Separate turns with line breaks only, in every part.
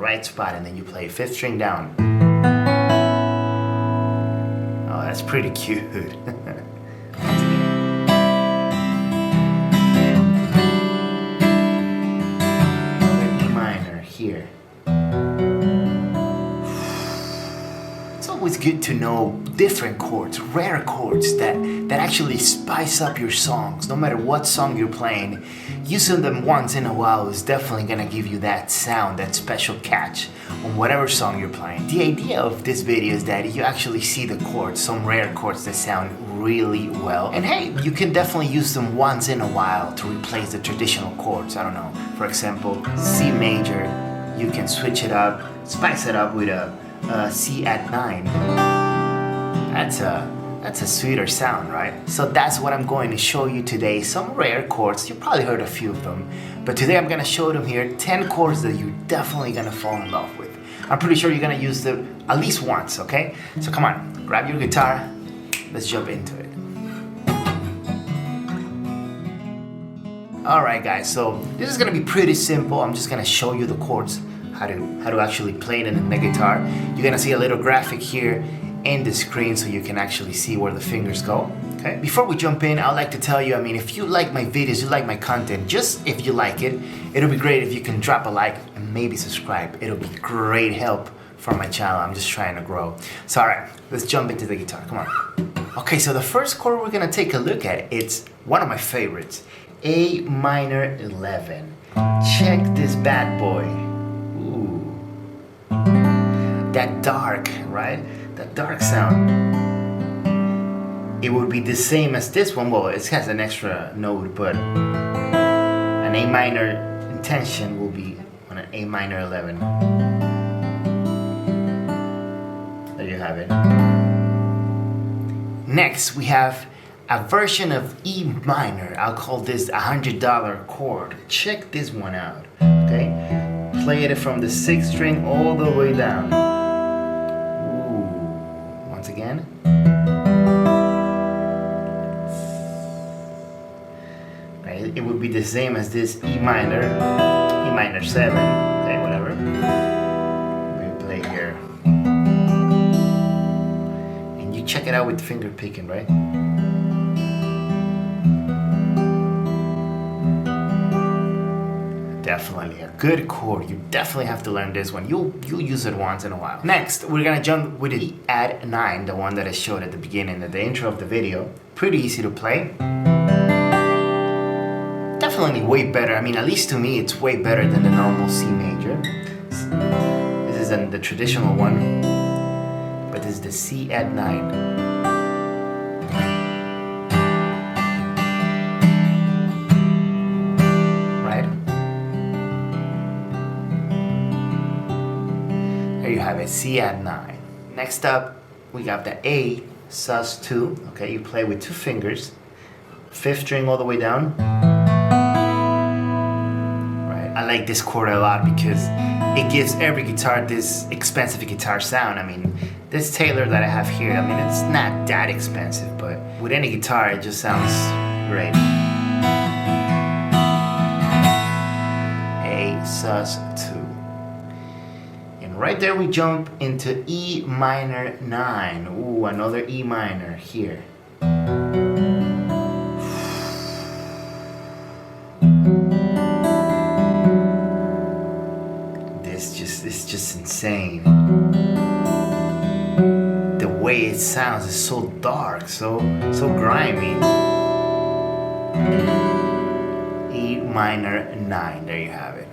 right spot and then you play 5th string down. Oh, that's pretty cute. E minor here. It's always good to know different chords, rare chords that actually spice up your songs. No matter what song you're playing, using them once in a while is definitely gonna give you that sound, that special catch on whatever song you're playing. The idea of this video is that you actually see the chords, some rare chords that sound really well. And hey, you can definitely use them once in a while to replace the traditional chords. I don't know, for example, C major, you can switch it up, spice it up with a C at 9. That's a sweeter sound, right? So that's what I'm going to show you today. Some rare chords, you probably heard a few of them, but today I'm gonna show them here, 10 chords that you're definitely gonna fall in love with. I'm pretty sure you're gonna use them at least once, okay? So come on, grab your guitar, let's jump into it. Alright guys, so this is gonna be pretty simple. I'm just gonna show you the chords, how to actually play it in the guitar. You're gonna see a little graphic here in the screen so you can actually see where the fingers go. Okay. Before we jump in, I'd like to tell you, if you like my videos, you like my content, just if you like it, it'll be great if you can drop a like and maybe subscribe. It'll be great help for my channel. I'm just trying to grow. So alright, let's jump into the guitar. Come on. Okay, so the first chord we're gonna take a look at, it's one of my favorites. A minor 11. Check this bad boy. That dark, right? That dark sound. It would be the same as this one. Well, it has an extra note, but an A minor intention will be on an A minor 11. There you have it. Next, we have a version of E minor. I'll call this a $100 chord. Check this one out, okay? Play it from the 6th string all the way down. Once again. Right, it would be the same as this E minor 7, okay, whatever. We play here. And you check it out with finger picking, right? Definitely a good chord. You definitely have to learn this one. You'll use it once in a while. Next, we're gonna jump with the E at 9, the one that I showed at the beginning, at the intro of the video. Pretty easy to play. Definitely way better. At least to me, it's way better than the normal C major. This is the traditional one, but this is the C at 9. There you have it, C at 9. Next up, we got the A sus2. Okay, you play with 2 fingers, 5th string all the way down. Right, I like this chord a lot because it gives every guitar this expensive guitar sound. This Taylor that I have here, it's not that expensive, but with any guitar, it just sounds great. A sus2. Right there we jump into E minor 9. Ooh, another E minor here. It's just insane. The way it sounds is so dark, so grimy. E minor 9, there you have it.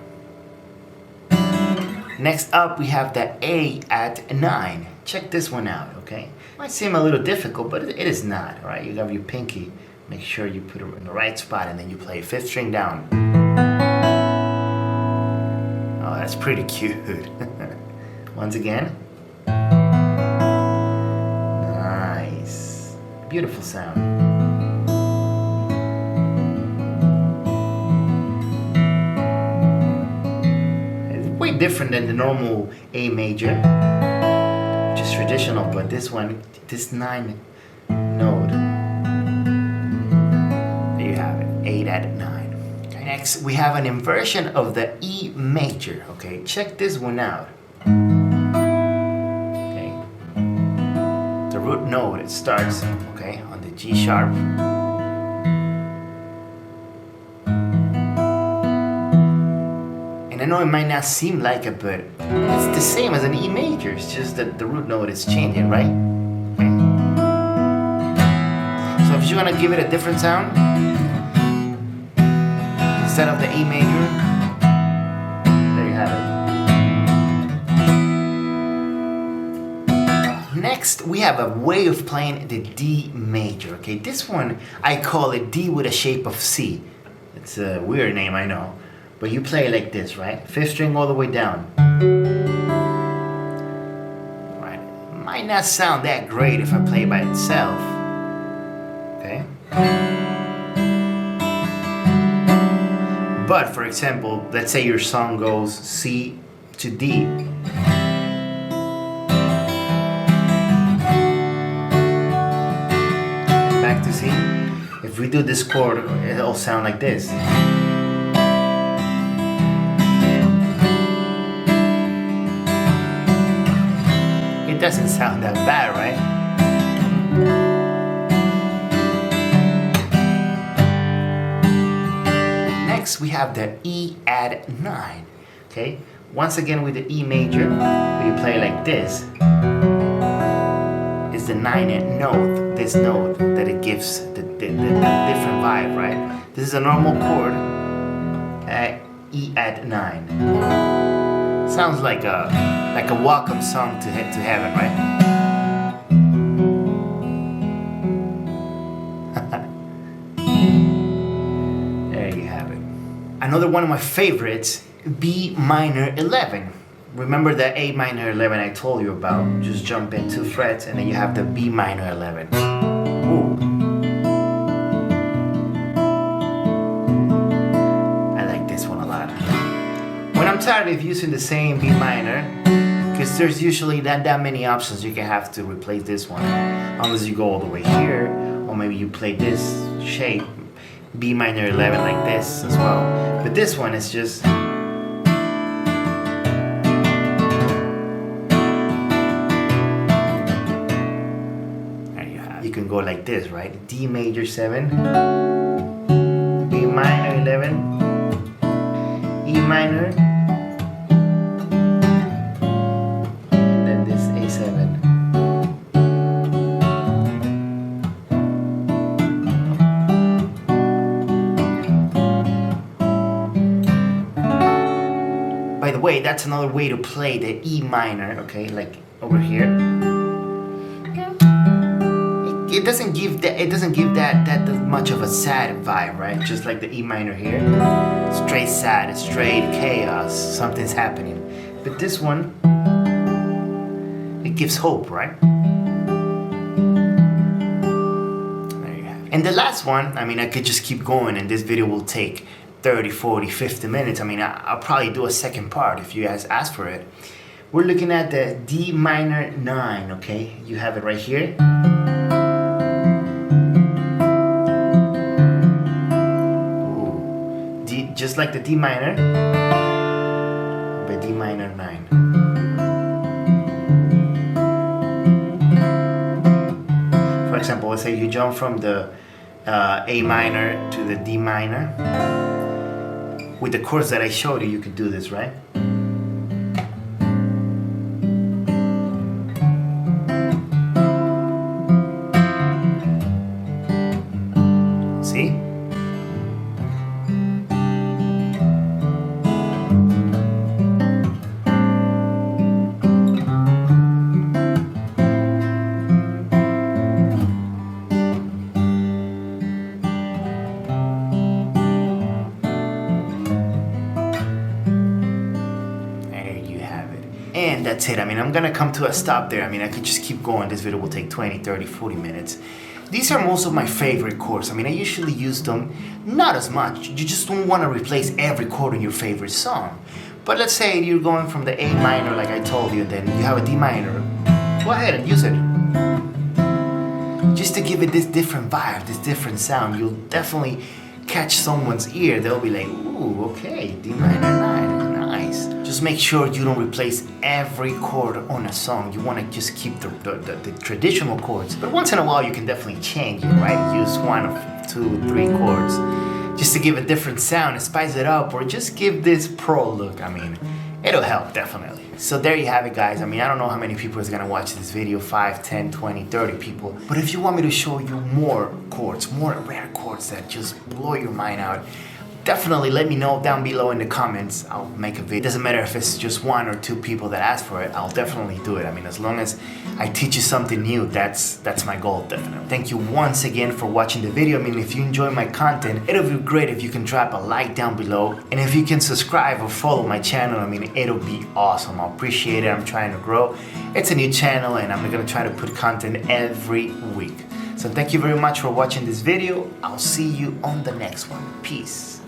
Next up, we have the A at 9. Check this one out, okay? Might seem a little difficult, but it is not, all right? You have your pinky. Make sure you put it in the right spot, and then you play 5th string down. Oh, that's pretty cute. Once again. Nice. Beautiful sound. Different than the normal A major, which is traditional, but this 9 note, there you have it, 8 at 9. Okay, Next, we have an inversion of the E major. Okay, check this one out. Okay, the root note, it starts, okay, on the G sharp. And I know it might not seem like it, but it's the same as an E major. It's just that the root note is changing, right? Okay. So if you're gonna give it a different sound, instead of the E major, there you have it. Next, we have a way of playing the D major. Okay, this one I call it D with a shape of C. It's a weird name, I know, but you play it like this, right? Fifth string all the way down. Right? It might not sound that great if I play it by itself. Okay. But for example, let's say your song goes C to D. Back to C. If we do this chord, it'll sound like this. It doesn't sound that bad, right? Next, we have the E add 9. Okay, once again with the E major, we play like this. It's the 9th note, this note, that it gives the different vibe, right? This is a normal chord, E add 9. Sounds like a welcome song to heaven, right? Another one of my favorites, B minor 11. Remember the A minor 11 I told you about? Just jump in 2 frets and then you have the B minor 11. Ooh. I like this one a lot. When I'm tired of using the same B minor, because there's usually not that many options, you can have to replace this one. Unless you go all the way here, or maybe you play this shape, B minor 11 like this as well. But this one is just... There you have it. You can go like this, right? D major 7, B minor 11, E minor, and then this A7. By the way, that's another way to play the E minor, okay, like over here. It doesn't give that much of a sad vibe, right? Just like the E minor here. Straight sad, straight chaos, something's happening. But this one, it gives hope, right? There you have it. And the last one, I mean, I could just keep going and this video will take 30, 40, 50 minutes. I mean, I'll probably do a second part if you guys ask for it. We're looking at the D minor 9, okay? You have it right here. Ooh. D, just like the D minor, but D minor 9. For example, let's say you jump from the A minor to the D minor. With the chords that I showed you, you could do this, right? See? And that's it. I mean, I'm gonna come to a stop there. I mean, I could just keep going. This video will take 20, 30, 40 minutes. These are most of my favorite chords. I mean, I usually use them, not as much. You just don't want to replace every chord in your favorite song. But let's say you're going from the A minor, like I told you, and then you have a D minor. Go ahead and use it. Just to give it this different vibe, this different sound. You'll definitely catch someone's ear, they'll be like, ooh, okay, D minor 9, nice. Just make sure you don't replace every chord on a song. You want to just keep the traditional chords. But once in a while, you can definitely change it, right? Use 1 2 3 chords just to give a different sound, spice it up, or just give this pro look. I mean, it'll help, definitely. So there you have it, guys. I mean, I don't know how many people is gonna watch this video, 5, 10, 20, 30 people. But if you want me to show you more chords, more rare chords that just blow your mind out, definitely let me know down below in the comments. I'll make a video. Doesn't matter if it's just 1 or 2 people that ask for it, I'll definitely do it. I mean, as long as I teach you something new, that's my goal, definitely. Thank you once again for watching the video. I mean, if you enjoy my content, it'll be great if you can drop a like down below. And if you can subscribe or follow my channel, I mean, it'll be awesome. I'll appreciate it. I'm trying to grow. It's a new channel and I'm gonna try to put content every week. So thank you very much for watching this video. I'll see you on the next one. Peace.